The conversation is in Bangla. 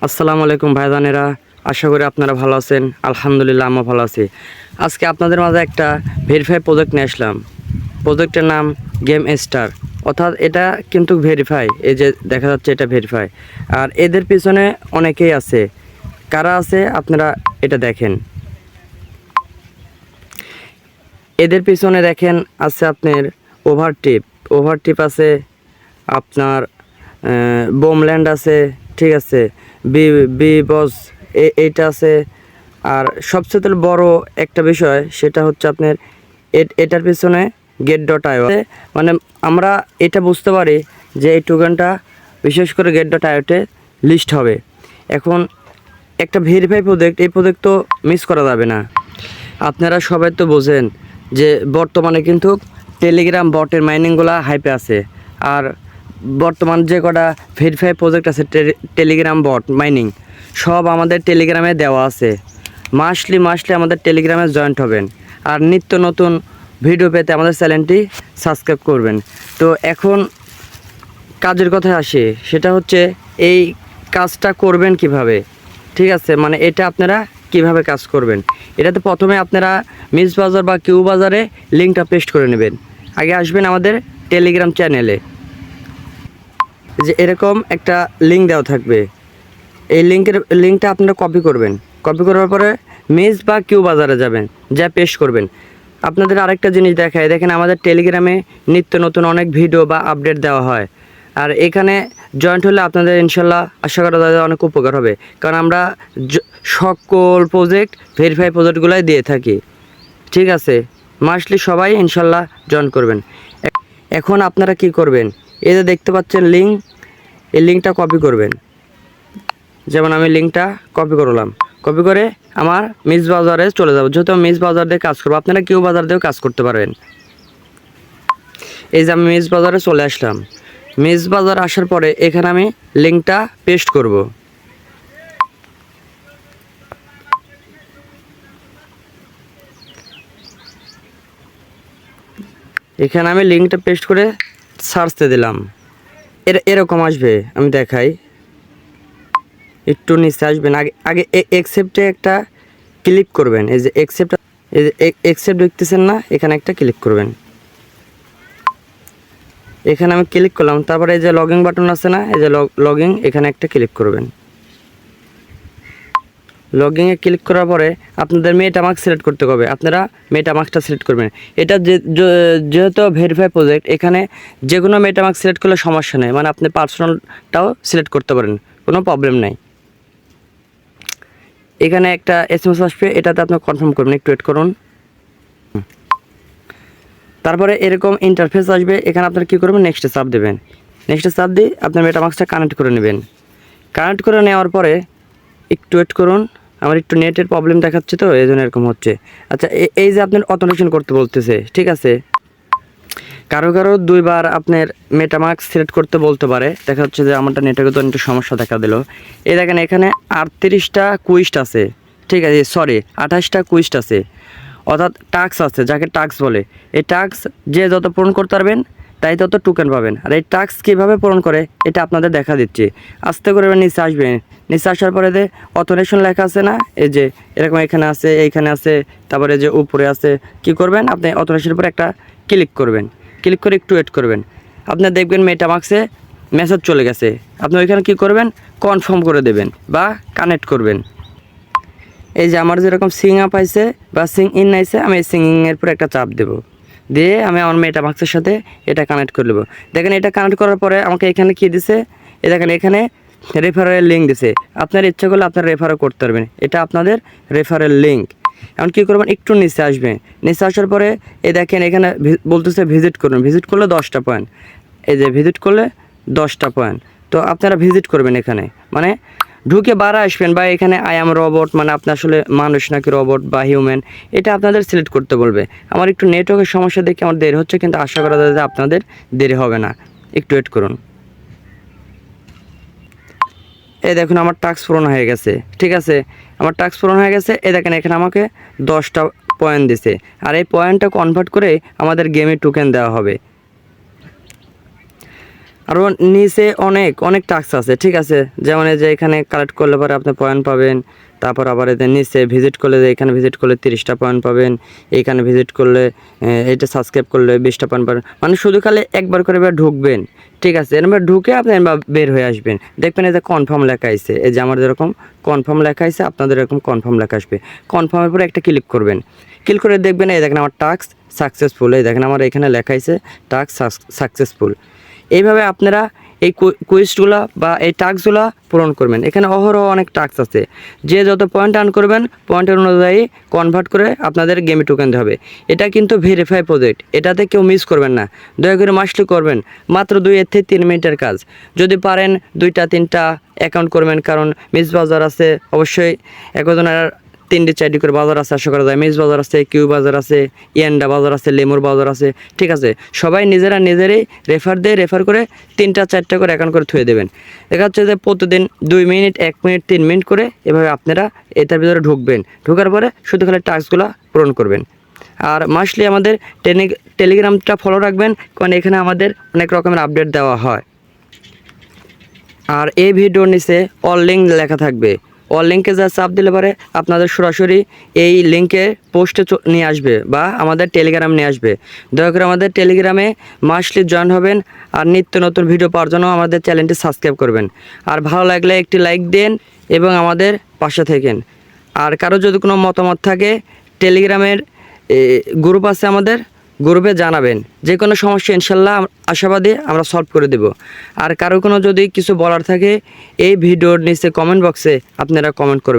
আসসালামু আলাইকুম ভাইজানেরা, আশা করি আপনারা ভালো আছেন। আলহামদুলিল্লাহ আমরা ভালো আছি। আজকে আপনাদের মাঝে একটা ভেরিফাই প্রজেক্ট নিয়ে আসলাম। প্রজেক্টের নাম গেম স্টার, অর্থাৎ এটা কিন্তু ভেরিফাই। এই যে দেখা যাচ্ছে এটা ভেরিফাই, আর এদের পিছনে অনেকেই আছে। কারা আছে আপনারা এটা দেখেন। এদের পিছনে দেখেন আছে আপনার ওভারটিপ আছে, আপনার বোমল্যান্ড আছে, ঠিক আছে, বি বি বস এইটা আছে। আর সবচেয়ে বড় একটা বিষয় সেটা হচ্ছে আপনার এটার পিছনে get.io। মানে আমরা এটা বুঝতে পারি যে এই টোকেনটা বিশেষ করে get.ioতে লিস্ট হবে। এখন একটা ভেরিফাই প্রজেক্ট, এই প্রজেক্ট তো মিস করা যাবে না। আপনারা সবাই তো বোঝেন যে বর্তমানে কিন্তু টেলিগ্রাম বটের মাইনিংগুলো হাইপে আছে। আর বর্তমান যে কটা ভেরিফাই প্রজেক্ট আছে টেলিগ্রাম বট মাইনিং, সব আমাদের টেলিগ্রামে দেওয়া আছে। মাসলি আমাদের টেলিগ্রামে জয়েন্ট হবেন, আর নিত্য নতুন ভিডিও পেতে আমাদের চ্যানেলটি সাবস্ক্রাইব করবেন। তো এখন কাজের কথায় আসে, সেটা হচ্ছে এই কাজটা করবেন কিভাবে। ঠিক আছে, মানে এটা আপনারা কিভাবে কাজ করবেন। এটাতে প্রথমে আপনারা মিস বাজার বা কিউ বাজারে লিঙ্কটা পেস্ট করে নেবেন। আগে আসবেন আমাদের টেলিগ্রাম চ্যানেলে, যে এরকম একটা লিঙ্ক দেওয়া থাকবে। এই লিঙ্কটা আপনারা কপি করবেন। কপি করার পরে মিস বা কিউ বাজারে যাবেন, যা পেস্ট করবেন। আপনাদের আরেকটা জিনিস দেখায়, দেখেন আমাদের টেলিগ্রামে নিত্য নতুন অনেক ভিডিও বা আপডেট দেওয়া হয়। আর এখানে জয়েন্ট হলে আপনাদের ইনশাল্লাহ আশা করা যায় অনেক উপকার হবে, কারণ আমরা সকল প্রজেক্ট ভেরিফাই প্রজেক্টগুলোই দিয়ে থাকি। ঠিক আছে, মাসলি সবাই ইনশাল্লাহ জয়েন করবেন। এখন আপনারা কি করবেন, এই যে দেখতে পাচ্ছেন লিঙ্ক, এই লিঙ্কটা কপি করবেন। যেমন আমি লিঙ্কটা কপি করলাম, কপি করে আমার মিস বাজারে চলে যাব। যেহেতু আমি মিস বাজার দিয়ে কাজ করবো, আপনারা কিউ বাজার দিয়েও কাজ করতে পারবেন। এই যে আমি মিস বাজারে চলে আসলাম। মিস বাজার আসার পরে এখানে আমি লিঙ্কটা পেস্ট করব। এখানে আমি লিঙ্কটা পেস্ট করে সার্চতে দিলাম। এরকম আসবে, আমি দেখাই। একটু নিচে আসবেন, আগে অ্যাকসেপ্টে একটা ক্লিক করবেন। এই যে অ্যাকসেপ্ট দেখতেছেন না, এখানে একটা ক্লিক করবেন। এখানে আমি ক্লিক করলাম, তারপরে এই যে লগইন বাটন আছে না, এই যে লগইন, এখানে একটা ক্লিক করবেন। লগইনে ক্লিক করার পরে আপনাদের মেটামাস্ক সিলেক্ট করতে হবে। আপনারা মেটামাস্কটা সিলেক্ট করবেন। এটা যেহেতু ভেরিফাই প্রজেক্ট, এখানে যে কোনো মেটামাস্ক সিলেক্ট করলে সমস্যা নেই, মানে আপনি পার্সোনালটাও সিলেক্ট করতে পারেন, কোনো প্রবলেম নাই। এখানে একটা এসএমএস আসবে, এটাতে আপনি কনফার্ম করবেন। একটু ওয়েট করুন। তারপরে এরকম ইন্টারফেস আসবে, এখানে আপনারা কী করবেন, নেক্সটে চাপ দেবেন। নেক্সটে চাপ দিয়ে আপনার মেটামাস্কটা কানেক্ট করে নেবেন। কানেক্ট করে নেওয়ার পরে একটু ওয়েট করুন, আমার একটু নেটের প্রবলেম দেখাচ্ছে, তো এই জন্য এরকম হচ্ছে। আচ্ছা, এই যে আপনার অথেন্টিকেশন করতে বলতেছে, ঠিক আছে। কারো দুইবার আপনার মেটামাস্ক সিলেক্ট করতে বলতে পারে। দেখা যাচ্ছে যে আমারটা নেটে তো একটু সমস্যা দেখা দিল। এই দেখেন এখানে 38টা কুইস্ট আছে, ঠিক আছে, সরি 28টা কুইস্ট আছে, অর্থাৎ টাস্ক আছে, যাকে টাস্ক বলে। এই টাস্ক যে যত পূরণ করতে পারবেন তাই তত টোকেন পাবেন। আর এই টাস্ক কীভাবে পূরণ করে এটা আপনাদের দেখা দিচ্ছি। আস্তে করে নিচে আসবেন। নিচে আসার পরে যে অথেন্টিকেশন লেখা আছে না, এই যে এরকম এখানে আছে, এইখানে আছে, তারপরে যে উপরে আছে। কি করবেন, আপনি অথেন্টিকেশনের উপরে একটা ক্লিক করবেন। ক্লিক করে একটু ওয়েট করবেন। আপনার দেখবেন মেটামাস্কে মেসেজ চলে গেছে। আপনি ওইখানে কী করবেন, কনফার্ম করে দেবেন বা কানেক্ট করবেন। এই যে আমার যেরকম সিং আপ আইছে বা সিং ইন আইছে, আমি এই সিংয়ের উপরে একটা চাপ দেবো, দিয়ে আমি আমার মেটামাস্কের সাথে এটা কানেক্ট করে নেবো। দেখেন এটা কানেক্ট করার পরে আমাকে এখানে কী দিছে, এই দেখেন এখানে রেফারেল লিঙ্ক দিছে। আপনার ইচ্ছা করলে আপনার রেফারও করতে পারবেন, এটা আপনাদের রেফারেল লিঙ্ক। এখন কী করবেন, একটু নিচে আসবেন। নিচে আসার পরে এই দেখেন এখানে বলতেছে ভিজিট করুন। ভিজিট করলে 10টা পয়েন্ট, এই যে ভিজিট করলে 10টা পয়েন্ট। তো আপনারা ভিজিট করবেন এখানে, মানে ঢুকে বাড়া আসবেন, বা এখানে আই এম রোবট, মানে আপনি আসলে মানুষ নাকি রোবট বা হিউম্যান, এটা আপনাদের সিলেক্ট করতে বলবে। আমার একটু নেটওয়ার্কের সমস্যা দেখে আমার দেরি হচ্ছে, কিন্তু আশা করা যায় যে আপনাদের দেরি হবে না। একটু ওয়েট করুন। এই দেখুন আমার টাস্ক পূরণ হয়ে গেছে, ঠিক আছে, আমার টাস্ক পূরণ হয়ে গেছে। এই দেখেন এখানে আমাকে 10টা পয়েন্ট দিছে, আর এই পয়েন্টটা কনভার্ট করে আমাদের গেমে টোকেন দেওয়া হবে। আরও নিচে অনেক অনেক টাস্ক আছে, ঠিক আছে। যেমন এই যে এখানে কালেক্ট করলে পরে আপনি পয়েন্ট পাবেন। তারপর আবার এদের নিচে ভিজিট করলে, যে এখানে ভিজিট করলে 30টা পয়েন্ট পাবেন। এইখানে ভিজিট করলে এইটা সাবস্ক্রাইব করলে 20টা পয়েন্ট পাবেন। মানে শুধু খালি একবার করে এবার ঢুকবেন, ঠিক আছে। এরপর ঢুকে আপনি এবার বের হয়ে আসবেন। দেখবেন এই যে কনফার্ম লেখা আছে, এই যে আমার যেরকম কনফার্ম লেখা আছে, আপনাদের এরকম কনফার্ম লেখা আসবে। কনফার্মের পরে একটা ক্লিক করবেন। ক্লিক করে দেখবেন এই দেখেন আমার টাস্ক সাকসেসফুল। এই দেখেন আমার এখানে লেখা আছে টাস্ক সাকসেসফুল। এইভাবে আপনারা এই কুইজগুলো বা এই টাস্কগুলো পূরণ করবেন। এখানে অহরহ অনেক টাস্ক আছে, যে যত পয়েন্ট আর্ন করবেন পয়েন্টের অনুযায়ী কনভার্ট করে আপনাদের গেমে টোকেন দিতে হবে। এটা কিন্তু ভেরিফাই প্রজেক্ট, এটাতে কেউ মিস করবেন না। দয়া করে মাসলি করবেন, মাত্র 2 থেকে 3 মিনিটের কাজ। যদি পারেন 2টা 3টা অ্যাকাউন্ট করবেন, কারণ মিস বাজার আছে অবশ্যই একজনের 3ডি 4ডি করে বাজার আছে, আশা করা যায়। মিস বাজার আছে, কিউ বাজার আছে, ইয়ান্ডা বাজার আছে, লেমুর বাজার আছে, ঠিক আছে। সবাই নিজেরাই রেফার করে 3টা 4টা করে অ্যাকাউন্ট করে থুয়ে দেবেন। দেখা যাচ্ছে যে প্রতিদিন 2 মিনিট 1 মিনিট 3 মিনিট করে এভাবে আপনারা এটার ভিতরে ঢুকবেন। ঢোকার পরে শুধু খালি টাস্কগুলো পূরণ করবেন। আর মাসলি আমাদের টেলিগ্রামটা ফলো রাখবেন, কারণ এখানে আমাদের অনেক রকমের আপডেট দেওয়া হয়। আর এই ভিডিওর নিচে অল লিঙ্ক লেখা থাকবে। অল লিঙ্কে যা চাপ দিলে পরে আপনাদের সরাসরি এই লিঙ্কে পোস্টে নিয়ে আসবে বা আমাদের টেলিগ্রাম নিয়ে আসবে। দয়া করে আমাদের টেলিগ্রামে মাসলি জয়েন হবেন। আর নিত্য নতুন ভিডিও পাওয়ার জন্য আমাদের চ্যানেলটি সাবস্ক্রাইব করবেন। আর ভালো লাগলে একটি লাইক দেন এবং আমাদের পাশে থাকেন। আর কারো যদি কোনো মতামত থাকে, টেলিগ্রামের গ্রুপ আছে আমাদের, গ্রুপে জানাবেন। যে কোনো সমস্যা ইনশাল্লাহ আশাবাদী আমরা সলভ করে দেব। আর কারো কোনো যদি কিছু বলার থাকে এই ভিডিওর নিচে কমেন্ট বক্সে আপনারা কমেন্ট করবেন।